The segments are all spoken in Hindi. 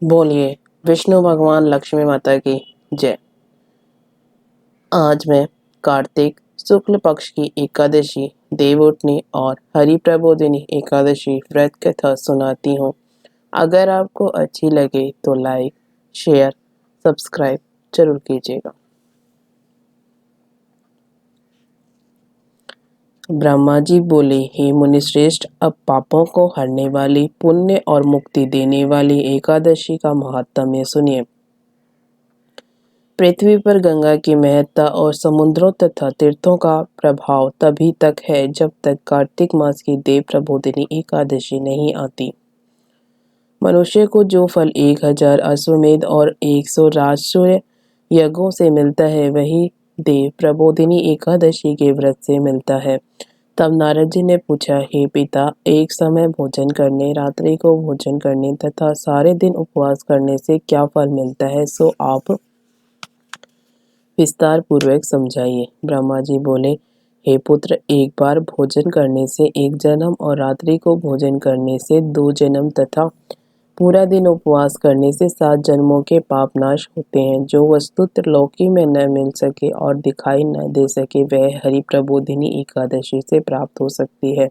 बोलिए विष्णु भगवान लक्ष्मी माता की जय। आज मैं कार्तिक शुक्ल पक्ष की एकादशी देवउठनी और हरि प्रबोधिनी एकादशी व्रत कथा सुनाती हूँ। अगर आपको अच्छी लगे तो लाइक, शेयर, सब्सक्राइब जरूर कीजिएगा। ब्रह्मा जी बोले, हे मुनिश्रेष्ठ, अब पापों को हरने वाली, पुण्य और मुक्ति देने वाली एकादशी का महात्म्य सुनिए। पृथ्वी पर गंगा की महत्ता और समुद्रों तथा तीर्थों का प्रभाव तभी तक है जब तक कार्तिक मास की देव प्रबोधिनी एकादशी नहीं आती। मनुष्य को जो फल 1000 अश्वमेध और 100 राजसूय यज्ञों से मिलता है, वही देव प्रबोधिनी एकादशी के व्रत से मिलता है। तब नारद जी ने पूछा, हे पिता, एक समय भोजन करने, रात्रि को भोजन करने तथा सारे दिन उपवास करने से क्या फल मिलता है, सो आप विस्तार पूर्वक समझाइए। ब्रह्मा जी बोले, हे पुत्र, एक बार भोजन करने से 1 जन्म और रात्रि को भोजन करने से 2 जन्म तथा पूरा दिन उपवास करने से 7 जन्मों के पाप नाश होते हैं। जो वस्तु त्रिलोकी में न मिल सके और दिखाई न दे सके, वह हरि प्रबोधिनी एकादशी से प्राप्त हो सकती है।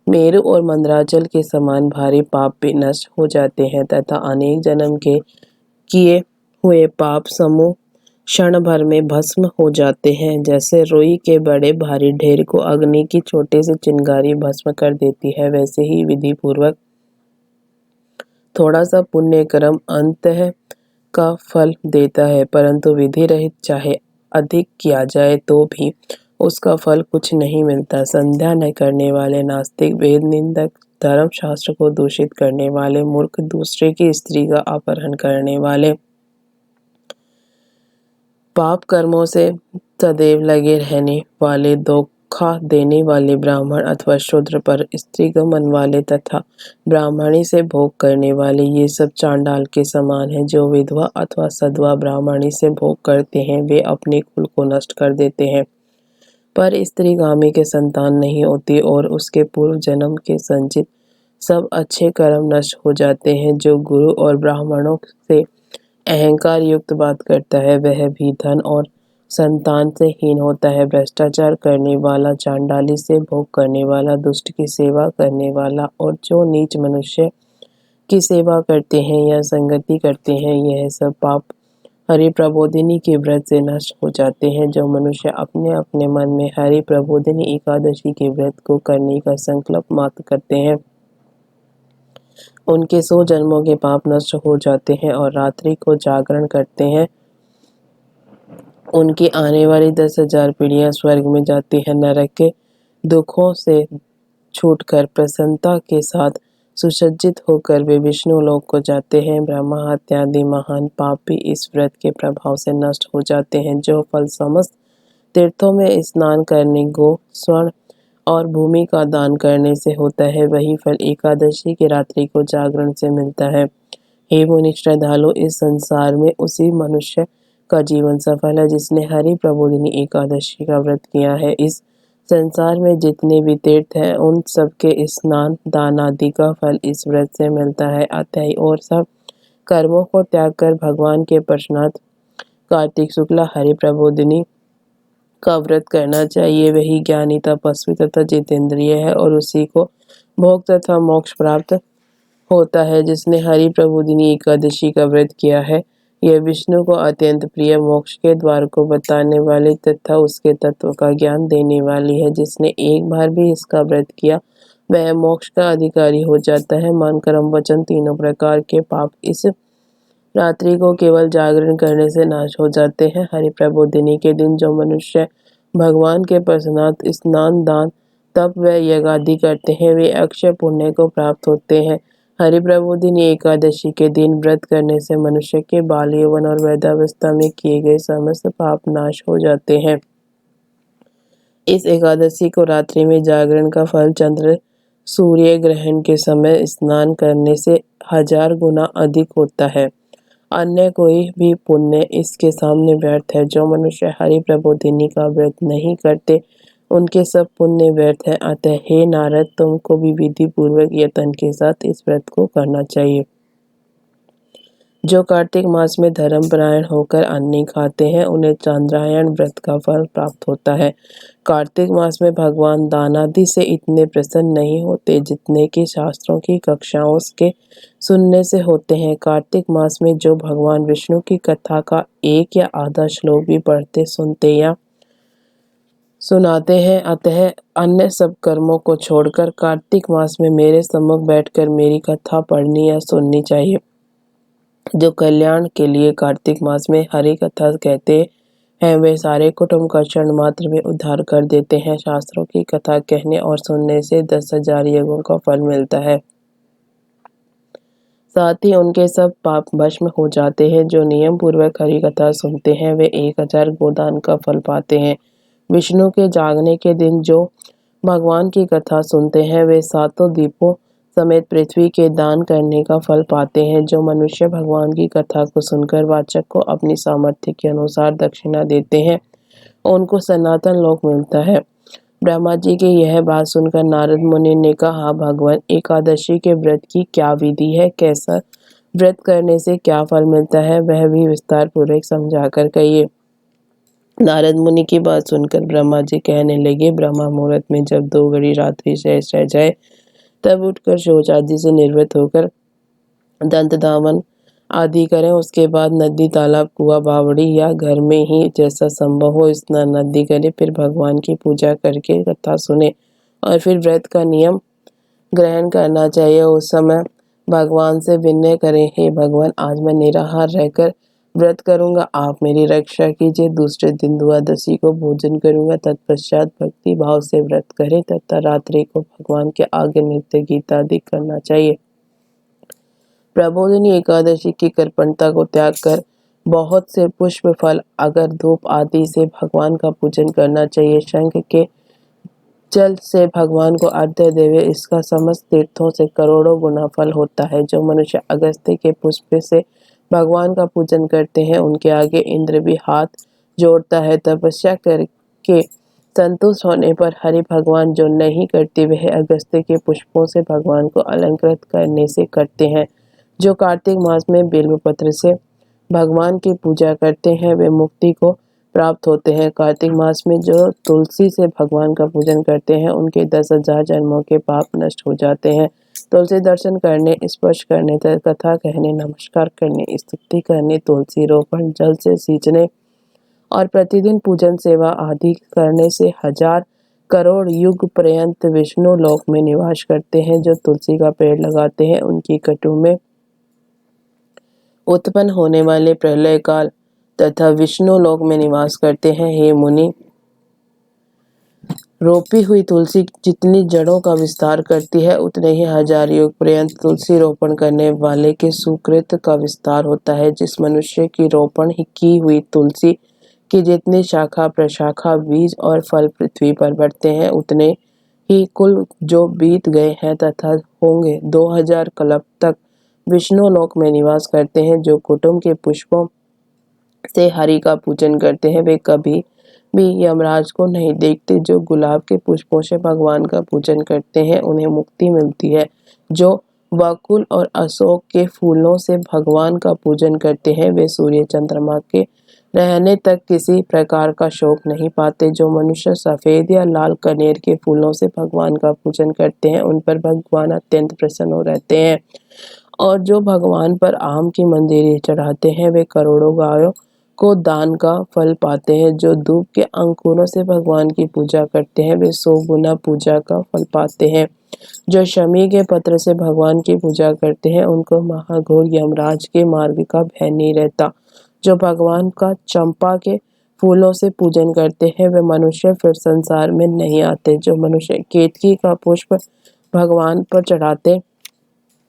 मेरु और मंदराचल के समान भारी पाप भी नष्ट हो जाते हैं तथा अनेक जन्म के किए हुए पाप समूह क्षण भर में भस्म हो जाते हैं। जैसे रुई के बड़े भारी ढेर को अग्नि की छोटे से चिंगारी भस्म कर देती है, वैसे ही विधि पूर्वक थोड़ा सा पुण्य कर्म अंततः का फल देता है, परंतु विधि रहित चाहे अधिक किया जाए तो भी उसका फल कुछ नहीं मिलता। संध्या न करने वाले नास्तिक, वेद निंदक, धर्म शास्त्र को दूषित करने वाले मूर्ख, दूसरे की स्त्री का अपहरण करने वाले, पाप कर्मों से सदैव लगे रहने वाले, धोखा देने वाले ब्राह्मण अथवा शूद्र पर स्त्री गमन वाले तथा ब्राह्मणी से भोग करने वाले, ये सब चांडाल के समान है। जो विधवा अथवा सधवा ब्राह्मणी से भोग करते हैं, वे अपने कुल को नष्ट कर देते हैं, पर स्त्रीगामी के संतान नहीं होती और उसके पूर्व जन्म के संचित सब अच्छे कर्म नष्ट हो जाते हैं। जो गुरु और ब्राह्मणों से अहंकार युक्त बात करता है, वह भी धन और संतान से हीन होता है। भ्रष्टाचार करने वाला, चांडाली से भोग करने वाला, दुष्ट की सेवा करने वाला और जो नीच मनुष्य की सेवा करते हैं या संगति करते हैं, यह सब पाप हरि प्रबोधिनी के व्रत से नष्ट हो जाते हैं। जो मनुष्य अपने अपने मन में हरि प्रबोधिनी एकादशी के व्रत को करने का संकल्प मात्र करते हैं, उनके 100 जन्मों के पाप नष्ट हो जाते हैं और रात्रि को जागरण करते हैं, उनकी आने वाली 10,000 पीढ़ियां स्वर्ग में जाती हैं। नरक के दुखों से छूटकर प्रसन्नता के साथ सुसज्जित होकर वे विष्णु लोक को जाते हैं। ब्रह्मा हत्या आदि महान पाप भी इस व्रत के प्रभाव से नष्ट हो जाते हैं। जो फल समस्त तीर्थों में स्नान करने, गो, स्वर्ण और भूमि का दान करने से होता है, वही फल एकादशी की रात्रि को जागरण से मिलता है। हे मुनि श्रद्धालु, इस संसार में उसी मनुष्य का जीवन सफल है जिसने हरि प्रबोधिनी एकादशी का व्रत किया है। इस संसार में जितने भी तीर्थ हैं, उन सबके स्नान दान आदि का फल इस व्रत से मिलता है। अतः और सब कर्मों को त्याग कर भगवान के पश्चात कार्तिक शुक्ला हरि प्रबोधिनी का व्रत करना चाहिए। वही ज्ञानी, तपस्वी तथा जितेंद्रिय है और उसी को भोग तथा मोक्ष प्राप्त होता है। जिसने हरि प्रबोधिनी एकादशी का व्रत किया है, यह विष्णु को अत्यंत प्रिय, मोक्ष के द्वार को बताने वाली तथा उसके तत्व का ज्ञान देने वाली है। जिसने एक बार भी इसका व्रत किया, वह मोक्ष का अधिकारी हो जाता है। मन, कर्म, वचन तीनों प्रकार के पाप इस रात्रि को केवल जागरण करने से नाश हो जाते हैं। हरि प्रबोधिनी के दिन जो मनुष्य भगवान के पश्चात स्नान दान तप व यज्ञ आदि करते हैं, वे अक्षय पुण्य को प्राप्त होते हैं। हरि प्रबोधिनी एकादशी के दिन व्रत करने से मनुष्य के बाल, यौवन और वृद्धावस्था में किए गए समस्त पाप नाश हो जाते हैं। इस एकादशी को रात्रि में जागरण का फल चंद्र सूर्य ग्रहण के समय स्नान करने से 1000 गुना अधिक होता है। अन्य कोई भी पुण्य इसके सामने व्यर्थ है। जो मनुष्य हरि प्रबोधिनी का व्रत नहीं करते, उनके सब पुण्य व्यर्थ है। अतः हे नारद, तुमको भी विधि पूर्वक यत्न के साथ इस व्रत को करना चाहिए। जो कार्तिक मास में धर्मपरायण होकर अन्न नहीं खाते हैं उन्हें चांद्रायण व्रत का फल प्राप्त होता है। कार्तिक मास में भगवान दानादि से इतने प्रसन्न नहीं होते जितने कि शास्त्रों की कक्षाओं के सुनने से होते हैं। कार्तिक मास में जो भगवान विष्णु की कथा का एक या आधा श्लोक भी पढ़ते सुनते या सुनाते हैं, अतः अन्य सब कर्मों को छोड़कर कार्तिक मास में मेरे सम्मुख बैठकर मेरी कथा पढ़नी या सुननी चाहिए। जो कल्याण के लिए कार्तिक मास में हरि कथा कहते हैं वे सारे कुटुंब का क्षण मात्र में उद्धार कर देते हैं। शास्त्रों की कथा कहने और सुनने से 10,000 यज्ञों का फल मिलता है। साथ ही उनके सब पाप भस्म हो जाते हैं। जो नियम पूर्वक हरि कथा सुनते हैं वे 1000 गोदान का फल पाते हैं। विष्णु के जागने के दिन जो भगवान की कथा सुनते हैं वे 7 दीपों समेत पृथ्वी के दान करने का फल पाते हैं। जो मनुष्य भगवान की कथा को सुनकर वाचक को अपनी सामर्थ्य के अनुसार दक्षिणा देते हैं उनको सनातन लोक मिलता है। ब्रह्मा जी की यह बात सुनकर नारद मुनि ने कहा, भगवान एकादशी के व्रत की क्या विधि है, कैसा व्रत करने से क्या फल मिलता है, वह भी विस्तार पूर्वक समझाकर कहिए। नारद मुनि की बात सुनकर ब्रह्मा जी कहने लगे, ब्रह्मा मुहूर्त में जब 2 घड़ी रात्रि शेष रह जाए तब उठकर शौच आदि से निवृत्त होकर दंत धावन आदि करें। उसके बाद नदी, तालाब, कुआं, बावड़ी या घर में ही जैसा संभव हो स्नान आदि करें। फिर भगवान की पूजा करके कथा सुने और फिर व्रत का नियम ग्रहण करना चाहिए। उस समय भगवान से विनय करें, हे भगवान आज मैं निराहार रहकर व्रत करूंगा, आप मेरी रक्षा कीजिए। दूसरे दिन द्वादशी को भोजन करूंगा। तत्पश्चात भक्ति भाव से व्रत करें तथा रात्रि को भगवान के आगे नृत्य गीत आदि करना चाहिए। प्रबोधिनी एकादशी की कृपणता को त्याग कर बहुत से पुष्प, फल, अगर धूप आदि से भगवान का पूजन करना चाहिए। शंख के जल से भगवान को अर्घ्य देवे, इसका समस्त तीर्थों से करोड़ों गुना फल होता है। जो मनुष्य अगस्त्य के पुष्प से भगवान का पूजन करते हैं उनके आगे इंद्र भी हाथ जोड़ता है। तपस्या करके संतुष्ट होने पर हरि भगवान जो नहीं करते वह अगस्त्य के पुष्पों से भगवान को अलंकृत करने से करते हैं। जो कार्तिक मास में बिल्वपत्र से भगवान की पूजा करते हैं वे मुक्ति को प्राप्त होते हैं। कार्तिक मास में जो तुलसी से भगवान का पूजन करते हैं उनके 10,000 जन्मों के पाप नष्ट हो जाते हैं। तुलसी दर्शन करने, स्पर्श करने, कथा कहने, नमस्कार करने, स्तुति करने, तुलसी रोपण, जल से सींचने और प्रतिदिन पूजन सेवा आदि करने से 1000 करोड़ युग पर्यंत विष्णु लोक में निवास करते हैं। जो तुलसी का पेड़ लगाते हैं उनकी कटु में उत्पन्न होने वाले प्रलय काल तथा विष्णु लोक में निवास करते हैं। हे मुनि, रोपी हुई तुलसी जितनी जड़ों का विस्तार करती है उतने ही 1000 युग पर्यंत तुलसी रोपण करने वाले के सुकृत का विस्तार होता है। जिस मनुष्य की रोपण की हुई तुलसी की जितनी शाखा, प्रशाखा, बीज और फल पृथ्वी पर बढ़ते हैं उतने ही कुल जो बीत गए हैं तथा होंगे 2000 कल्प तक विष्णु लोक में निवास करते हैं। जो कुटुंब के पुष्पों से हरि का पूजन करते हैं वे कभी भी यमराज को नहीं देखते। जो गुलाब के पुष्पों से भगवान का पूजन करते हैं उन्हें मुक्ति मिलती है। जो बकुल और अशोक के फूलों से भगवान का पूजन करते हैं वे सूर्य चंद्रमा के रहने तक किसी प्रकार का शोक नहीं पाते। जो मनुष्य सफेद या लाल कनेर के फूलों से भगवान का पूजन करते हैं उन पर भगवान अत्यंत प्रसन्न हो रहते हैं। और जो भगवान पर आम की मंजरी चढ़ाते हैं वे करोड़ों गायों को दान का फल पाते हैं। जो धूप के अंकुरों से भगवान की पूजा करते हैं वे 100 गुना पूजा का फल पाते हैं। जो शमी के पत्र से भगवान की पूजा करते हैं उनको महाघोर यमराज के मार्ग का भय नहीं रहता। जो भगवान का चंपा के फूलों से पूजन करते हैं वे मनुष्य फिर संसार में नहीं आते। जो मनुष्य केतकी का पुष्प भगवान पर चढ़ाते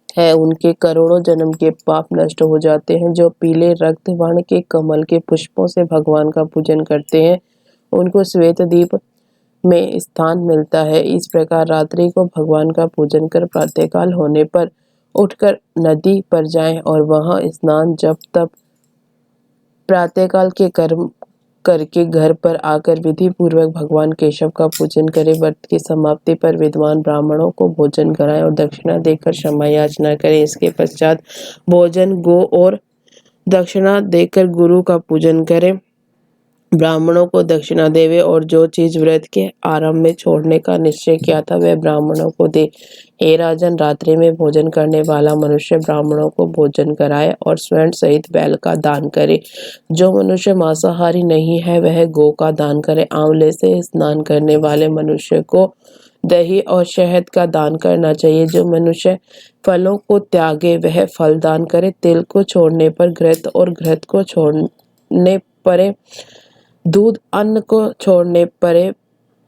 है उनके करोड़ों जन्म के पाप नष्ट हो जाते हैं। जो पीले रक्त वर्ण के कमल के पुष्पों से भगवान का पूजन करते हैं उनको श्वेत दीप में स्थान मिलता है। इस प्रकार रात्रि को भगवान का पूजन कर प्रातःकाल होने पर उठकर नदी पर जाएं और वहां स्नान जप तप प्रातःकाल के कर्म करके घर पर आकर विधि पूर्वक भगवान केशव का पूजन करें। व्रत की समाप्ति पर विद्वान ब्राह्मणों को भोजन कराएं और दक्षिणा देकर क्षमा याचना करें। इसके पश्चात भोजन गो और दक्षिणा देकर गुरु का पूजन करें, ब्राह्मणों को दक्षिणा देवे और जो चीज व्रत के आरंभ में छोड़ने का निश्चय किया था वह ब्राह्मणों को दे। हे राजन, रात्रि में भोजन करने वाला मनुष्य ब्राह्मणों को भोजन कराए और स्वर्ण सहित बैल का दान करे। जो मनुष्य मांसाहारी नहीं है वह गौ का दान करे। आंवले से स्नान करने वाले मनुष्य को दही और शहद का दान करना चाहिए। जो मनुष्य फलों को त्यागे वह फल दान करे। तिल को छोड़ने पर घृत और घृत को छोड़ने पर दूध, अन्न को छोड़ने पर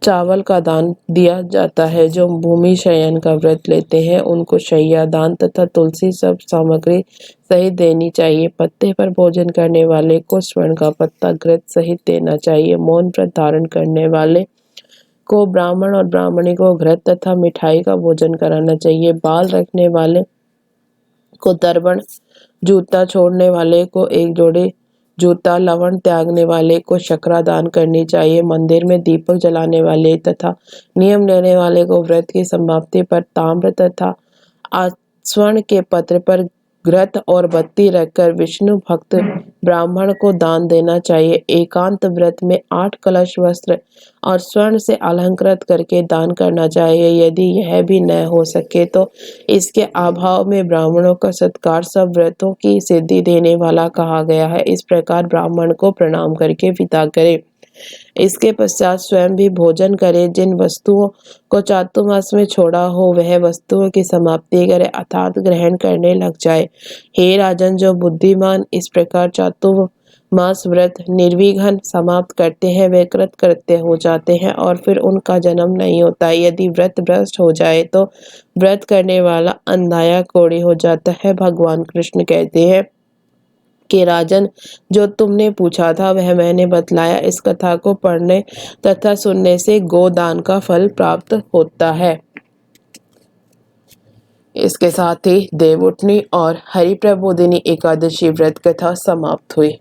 चावल का दान दिया जाता है। जो भूमि शयन का व्रत लेते हैं उनको शय्या दान तथा तुलसी सब सामग्री सहित देनी चाहिए। पत्ते पर भोजन करने वाले को स्वर्ण का पत्ता घृत सहित देना चाहिए। मौन व्रत धारण करने वाले को ब्राह्मण और ब्राह्मणी को घृत तथा मिठाई का भोजन कराना चाहिए। बाल रखने वाले को दर्पण, जूता छोड़ने वाले को एक जोड़ी जूता, लवण त्यागने वाले को शर्करा दान करनी चाहिए। मंदिर में दीपक जलाने वाले तथा नियम लेने वाले को व्रत की समाप्ति पर ताम्र तथा स्वर्ण के पत्र पर घृत और बत्ती रखकर विष्णु भक्त ब्राह्मण को दान देना चाहिए। एकांत व्रत में 8 कलश वस्त्र और स्वर्ण से अलंकृत करके दान करना चाहिए। यदि यह भी न हो सके तो इसके अभाव में ब्राह्मणों का सत्कार सब व्रतों की सिद्धि देने वाला कहा गया है। इस प्रकार ब्राह्मण को प्रणाम करके विदा करे। इसके पश्चात स्वयं भी भोजन करे। जिन वस्तुओं को चातुर्मास में छोड़ा हो वह वस्तुओं की समाप्ति करे अर्थात ग्रहण करने लग जाए। हे राजन, जो बुद्धिमान इस प्रकार चातुर्मास व्रत निर्विघ्न समाप्त करते हैं वे कृतकृत्य हो जाते हैं और फिर उनका जन्म नहीं होता। यदि व्रत भ्रष्ट हो जाए तो व्रत करने वाला अंधाया कोढ़ी हो जाता है। भगवान कृष्ण कहते हैं कि राजन, जो तुमने पूछा था वह मैंने बतलाया। इस कथा को पढ़ने तथा सुनने से गोदान का फल प्राप्त होता है। इसके साथ ही देवउठनी और हरिप्रबोधिनी एकादशी व्रत कथा समाप्त हुई।